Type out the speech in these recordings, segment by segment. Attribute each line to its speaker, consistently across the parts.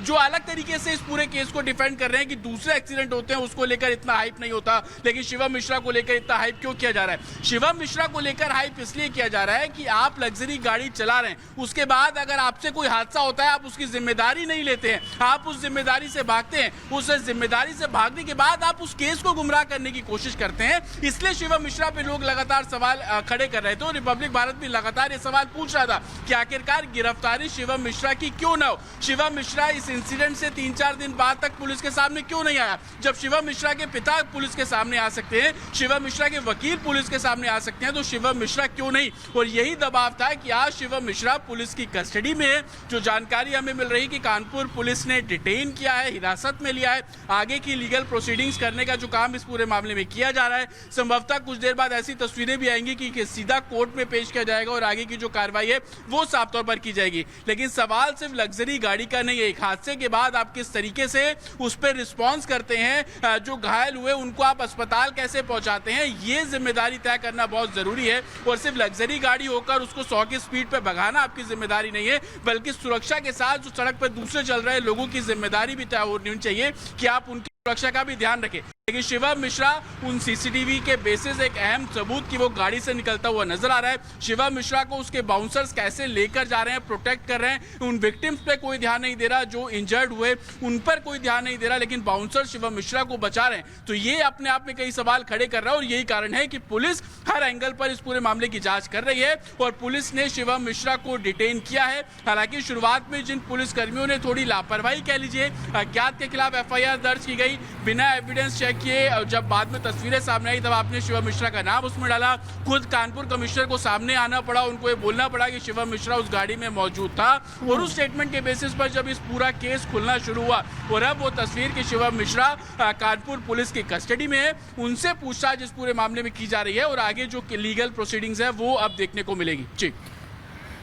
Speaker 1: जो अलग तरीके से इस पूरे केस को डिफेंड कर रहे हैं कि दूसरे एक्सीडेंट होते हैं उसको लेकर इतना हाइप नहीं होता, लेकिन शिवम मिश्रा को लेकर इतना हाइप क्यों किया जा रहा है? शिवम मिश्रा को लेकर हाइप इसलिए किया जा रहा है कि आप लग्जरी गाड़ी चला रहे हैं, उसके बाद अगर आपसे कोई हादसा होता है आप उसकी जिम्मेदारी नहीं लेते हैं, आप उस जिम्मेदारी से भागते हैं। उस जिम्मेदारी से भागने के बाद आप उस केस को गुमराह करने की कोशिश करते हैं। इसलिए शिवम मिश्रा पे लोग लगातार सवाल खड़े कर रहे थे और रिपब्लिक भारत भी लगातार ये सवाल पूछ रहा था कि आखिरकार गिरफ्तारी शिवम मिश्रा की क्यों ना हो। शिवम मिश्रा इस इंसिडेंट से 3-4 दिन बाद तक पुलिस के सामने क्यों नहीं आया? जब शिवम मिश्रा के पिता पुलिस के सामने आ सकते हैं, शिवम मिश्रा के वकील पुलिस के सामने आ सकते हैं, तो शिवम मिश्रा क्यों नहीं? और यही दबाव था कि आज शिवम मिश्रा पुलिस की कस्टडी में है। जो जानकारी हमें मिल रही कि कानपुर पुलिस ने डिटेन किया है, हिरासत में लिया है, आगे की लीगल प्रोसीडिंग्स करने का जो काम इस पूरे मामले में किया जा रहा है। संभवतः कुछ देर बाद ऐसी तस्वीरें भी आएंगी कि सीधा कोर्ट में पेश किया जाएगा और आगे की जो कार्रवाई है वो साफ तौर पर की जाएगी। लेकिन सवाल सिर्फ लग्जरी गाड़ी का नहीं है। एक हादसे के बाद आप किस तरीके से उस पर रिस्पॉन्स करते हैं, जो घायल हुए उनको आप अस्पताल कैसे पहुंचाते हैं, ये जिम्मेदारी तय करना बहुत जरूरी है। और सिर्फ लग्जरी गाड़ी होकर उसको 100 की स्पीड पर भगाना आपकी जिम्मेदारी नहीं है, बल्कि सुरक्षा के साथ जो सड़क पर दूसरे चल रहे लोगों की जिम्मेदारी भी तय होनी चाहिए कि आप उनकी सुरक्षा का भी ध्यान रखें। लेकिन शिवम मिश्रा उन सीसीटीवी के बेसिस एक अहम सबूत कि वो गाड़ी से निकलता हुआ नजर आ रहा है। शिवम मिश्रा को उसके बाउंसर्स कैसे लेकर जा रहे हैं, प्रोटेक्ट कर रहे हैं, उन विक्टिम्स पे कोई ध्यान नहीं दे रहा, जो इंजर्ड हुए उन पर कोई ध्यान नहीं दे रहा, लेकिन बाउंसर शिवम मिश्रा को बचा रहे हैं। तो ये अपने आप में कई सवाल खड़े कर रहा है और यही कारण है कि पुलिस हर एंगल पर इस पूरे मामले की जांच कर रही है और पुलिस ने शिवम मिश्रा को डिटेन किया है। हालांकि शुरुआत में जिन पुलिसकर्मियों ने थोड़ी लापरवाही कह लीजिए, अज्ञात के खिलाफ FIR दर्ज की गई बिना एविडेंस चेक किए, और जब बाद में तस्वीरें सामने आई तब आपने शिवम मिश्रा का नाम उसमें डाला। खुद कानपुर कमिश्नर को सामने आना पड़ा, उनको ये बोलना पड़ा कि शिवम मिश्रा उस गाड़ी में मौजूद था और उस स्टेटमेंट के बेसिस पर जब इस पूरा केस खुलना शुरू हुआ और अब वो तस्वीर कि शिवम मिश्रा कानपुर पुलिस की कस्टडी में है, उनसे पूछताछ इस पूरे मामले में की जा रही है और आगे जो लीगल प्रोसीडिंग्स है वो अब देखने को मिलेगी। जी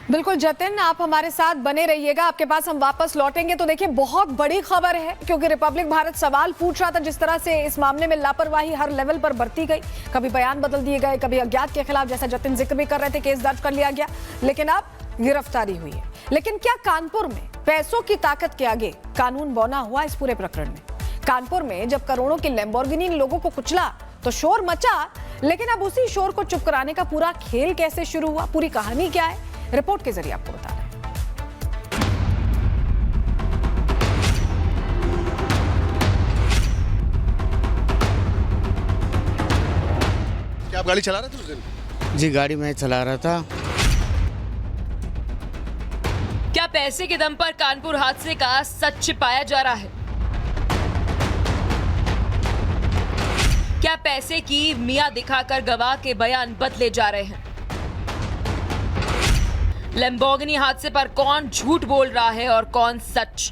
Speaker 2: बिल्कुल जतिन, आप हमारे साथ बने रहिएगा, आपके पास हम वापस लौटेंगे। तो देखिए बहुत बड़ी खबर है क्योंकि रिपब्लिक भारत सवाल पूछ रहा था जिस तरह से इस मामले में लापरवाही हर लेवल पर बरती गई, कभी बयान बदल दिए गए, कभी अज्ञात के खिलाफ जैसा जतिन जिक्र भी कर रहे थे केस दर्ज कर लिया गया, लेकिन अब गिरफ्तारी हुई है। लेकिन क्या कानपुर में पैसों की ताकत के आगे कानून बौना हुआ इस पूरे प्रकरण में? कानपुर में जब करोड़ों की लैम्बोर्गिनी लोगों को कुचला तो शोर मचा, लेकिन अब उसी शोर को चुप कराने का पूरा खेल कैसे शुरू हुआ, पूरी कहानी क्या है, रिपोर्ट के जरिए आपको बता रहे हैं।
Speaker 3: क्या आप गाड़ी चला रहे थे उस दिन?
Speaker 4: जी गाड़ी मैं चला रहा था।
Speaker 5: क्या पैसे के दम पर कानपुर हादसे का सच छिपाया जा रहा है? क्या पैसे की मियां दिखाकर गवाह के बयान बदले जा रहे हैं? लैम्बोर्गिनी हादसे पर कौन झूठ बोल रहा है और कौन सच?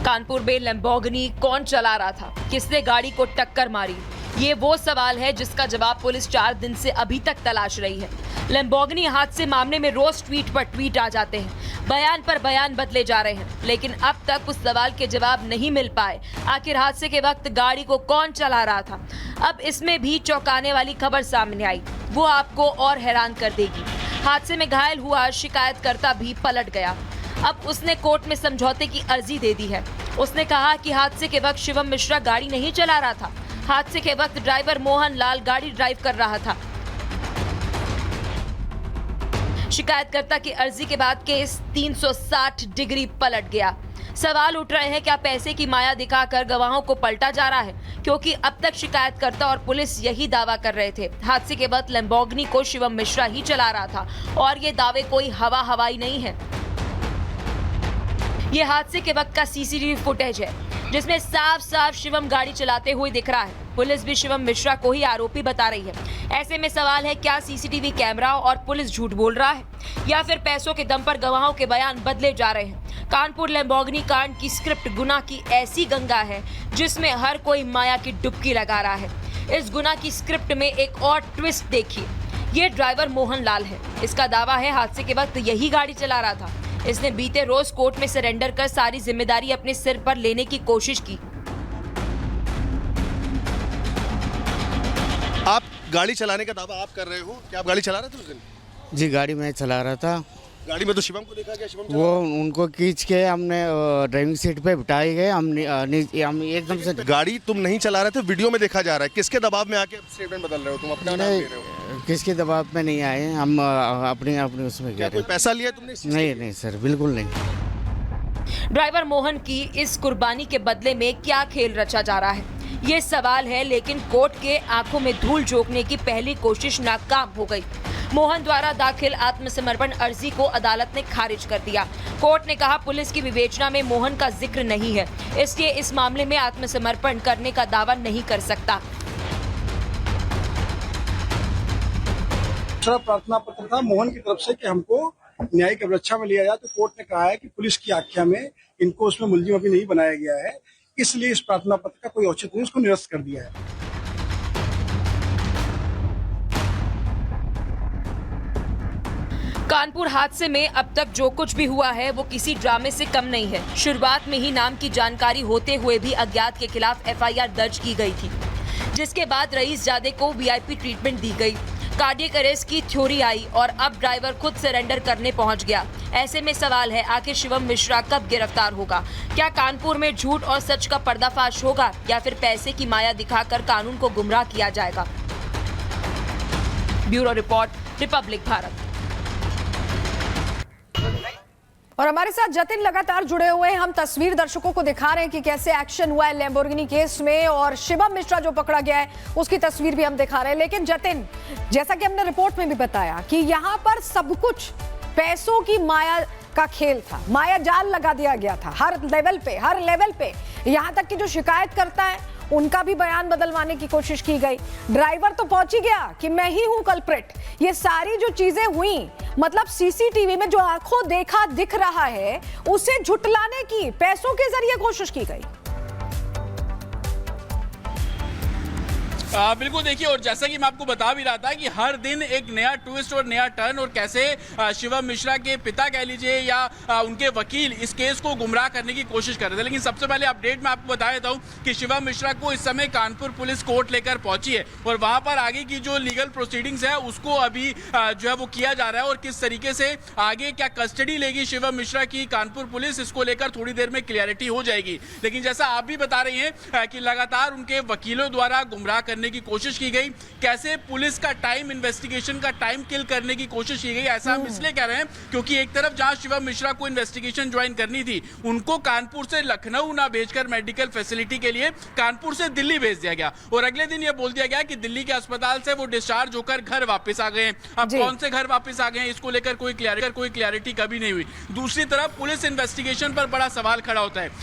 Speaker 5: कानपुर में लैम्बोर्गिनी कौन चला रहा था, किसने गाड़ी को टक्कर मारी? ये वो सवाल है जिसका जवाब पुलिस 4 दिन से अभी तक तलाश रही है। लैम्बोर्गिनी हादसे मामले में रोज ट्वीट पर ट्वीट आ जाते हैं, बयान पर बयान बदले जा रहे हैं, लेकिन अब तक उस सवाल के जवाब नहीं मिल पाए। आखिर हादसे के वक्त गाड़ी को कौन चला रहा था? अब इसमें भी चौंकाने वाली खबर सामने आई, वो आपको और हैरान कर देगी। हादसे में घायल हुआ शिकायतकर्ता भी पलट गया। अब उसने कोर्ट में समझौते की अर्जी दे दी है। उसने कहा कि हादसे के वक्त शिवम मिश्रा गाड़ी नहीं चला रहा था, हादसे के वक्त ड्राइवर मोहन लाल गाड़ी ड्राइव कर रहा था। शिकायतकर्ता की अर्जी के बाद केस 360 डिग्री पलट गया। सवाल उठ रहे हैं, क्या पैसे की माया दिखाकर गवाहों को पलटा जा रहा है? क्योंकि अब तक शिकायतकर्ता और पुलिस यही दावा कर रहे थे, हादसे के वक्त लैम्बोर्गिनी को शिवम मिश्रा ही चला रहा था और ये दावे कोई हवाई नहीं है। ये हादसे के वक्त का CCTV फुटेज है जिसमें साफ साफ शिवम गाड़ी चलाते हुए दिख रहा है। पुलिस भी शिवम मिश्रा को ही आरोपी बता रही है। ऐसे में सवाल है, क्या CCTV कैमरा और पुलिस झूठ बोल रहा है या फिर पैसों के दम पर गवाहों के बयान बदले जा रहे हैं? कानपुर लैम्बोर्गिनी कांड की स्क्रिप्ट गुनाह की ऐसी गंगा है जिसमें हर कोई माया की डुबकी लगा रहा है। इस गुनाह की स्क्रिप्ट में एक और ट्विस्ट देखिए। ये ड्राइवर मोहन लाल है। इसका दावा है हादसे के वक्त यही गाड़ी चला रहा था। इसने बीते रोज कोर्ट में सरेंडर कर सारी जिम्मेदारी अपने सिर पर लेने की कोशिश की।
Speaker 3: आप गाड़ी चलाने का दावा आप कर रहे हो, क्या आप गाड़ी चला रहे थे उस दिन?
Speaker 4: जी गाड़ी मैं चला रहा था।
Speaker 3: गाड़ी में तो शिवम को देखा गया, शिवम चला
Speaker 4: वो उनको खींच के हमने ड्राइविंग सीट पे बिठाए गए। हम एकदम से
Speaker 3: रहा। गाड़ी तुम नहीं चला रहे थे, वीडियो में देखा जा रहा है। किसके दबाव में आके स्टेटमेंट बदल रहे हो तुम, अपना नाम ले रहे हो?
Speaker 4: किसके दबाव में नहीं आए, हम अपनी उसमें
Speaker 3: क्या
Speaker 4: गए
Speaker 3: कोई
Speaker 4: थे।
Speaker 3: पैसा लिया तुमने इस चीज़
Speaker 4: नहीं नहीं सर, बिल्कुल नहीं।
Speaker 5: ड्राइवर मोहन की इस कुर्बानी के बदले में क्या खेल रचा जा रहा है, ये सवाल है। लेकिन कोर्ट के आंखों में धूल झोंकने की पहली कोशिश नाकाम हो गई। मोहन द्वारा दाखिल आत्मसमर्पण अर्जी को अदालत ने खारिज कर दिया। कोर्ट ने कहा पुलिस की विवेचना में मोहन का जिक्र नहीं है, इसलिए इस मामले में आत्मसमर्पण करने का दावा नहीं कर सकता।
Speaker 6: दूसरा प्रार्थना पत्र था मोहन की तरफ से कि हमको न्यायिक अभिरक्षा में लिया जाए, तो कोर्ट ने कहा है कि पुलिस की आख्या में इनको उसमें मुलजिम अभी नहीं बनाया गया है, इसलिए इस प्रार्थना पत्र का कोई औचित्य नहीं, उसको निरस्त कर दिया है।
Speaker 5: कानपुर हादसे में अब तक जो कुछ भी हुआ है वो किसी ड्रामे से कम नहीं है। शुरुआत में ही नाम की जानकारी होते हुए भी अज्ञात के खिलाफ एफआईआर दर्ज की गई थी, जिसके बाद रईस जादे को वीआईपी ट्रीटमेंट दी गई। कार्डियक अरेस्ट की थ्योरी आई और अब ड्राइवर खुद सरेंडर करने पहुंच गया। ऐसे में सवाल है, आखिर शिवम मिश्रा कब गिरफ्तार होगा? क्या कानपुर में झूठ और सच का पर्दाफाश होगा या फिर पैसे की माया दिखाकर कानून को गुमराह किया जाएगा? Bureau report, Republic Bharat.
Speaker 2: और हमारे साथ जतिन लगातार जुड़े हुए हैं। हम तस्वीर दर्शकों को दिखा रहे हैं कि कैसे एक्शन हुआ है लैम्बोर्गिनी केस में, और शिवम मिश्रा जो पकड़ा गया है उसकी तस्वीर भी हम दिखा रहे हैं। लेकिन जतिन, जैसा कि हमने रिपोर्ट में भी बताया कि यहाँ पर सब कुछ पैसों की माया का खेल था, माया जाल लगा दिया गया था हर लेवल पे। यहाँ तक कि जो शिकायत करता है उनका भी बयान बदलवाने की कोशिश की गई। ड्राइवर तो पहुंच ही गया कि मैं ही हूं कल्प्रिट। ये सारी जो चीजें हुई, मतलब सीसीटीवी में जो आंखों देखा दिख रहा है, उसे झुटलाने की पैसों के जरिए कोशिश की गई।
Speaker 1: बिल्कुल, देखिए, और जैसा कि मैं आपको बता भी रहा था कि हर दिन एक नया ट्विस्ट और नया टर्न, और कैसे शिवम मिश्रा के पिता कह लीजिए या उनके वकील इस केस को गुमराह करने की कोशिश कर रहे थे। लेकिन सबसे पहले अपडेट मैं आपको बता देता हूं कि शिवम मिश्रा को इस समय कानपुर पुलिस कोर्ट लेकर पहुंची है, और वहां पर आगे की जो लीगल प्रोसीडिंग्स है उसको अभी जो है वो किया जा रहा है। और किस तरीके से आगे क्या कस्टडी लेगी शिवम मिश्रा की कानपुर पुलिस, इसको लेकर थोड़ी देर में क्लियरिटी हो जाएगी। लेकिन जैसा आप भी बता रही हैं कि लगातार उनके वकीलों द्वारा गुमराह करने की कोशिश की गई, कैसे पुलिस का टाइम, इन्वेस्टिगेशन का टाइम किल करने की कोशिश की गई। ऐसा हम इसलिए कह रहे हैं क्योंकि एक तरफ जहां शिवम मिश्रा को इन्वेस्टिगेशन ज्वाइन करनी थी, उनको कानपुर से लखनऊ ना भेजकर मेडिकल फैसिलिटी के लिए कानपुर से दिल्ली भेज दिया गया, और अगले दिन यह बोल दिया गया कि दिल्ली के अस्पताल से वो डिस्चार्ज होकर घर वापस आ गए हैं। अब कौन से घर वापस आ गए हैं, इसको लेकर कोई क्लियरिटी कभी नहीं हुई। दूसरी तरफ पुलिस इन्वेस्टिगेशन पर बड़ा सवाल खड़ा होता है।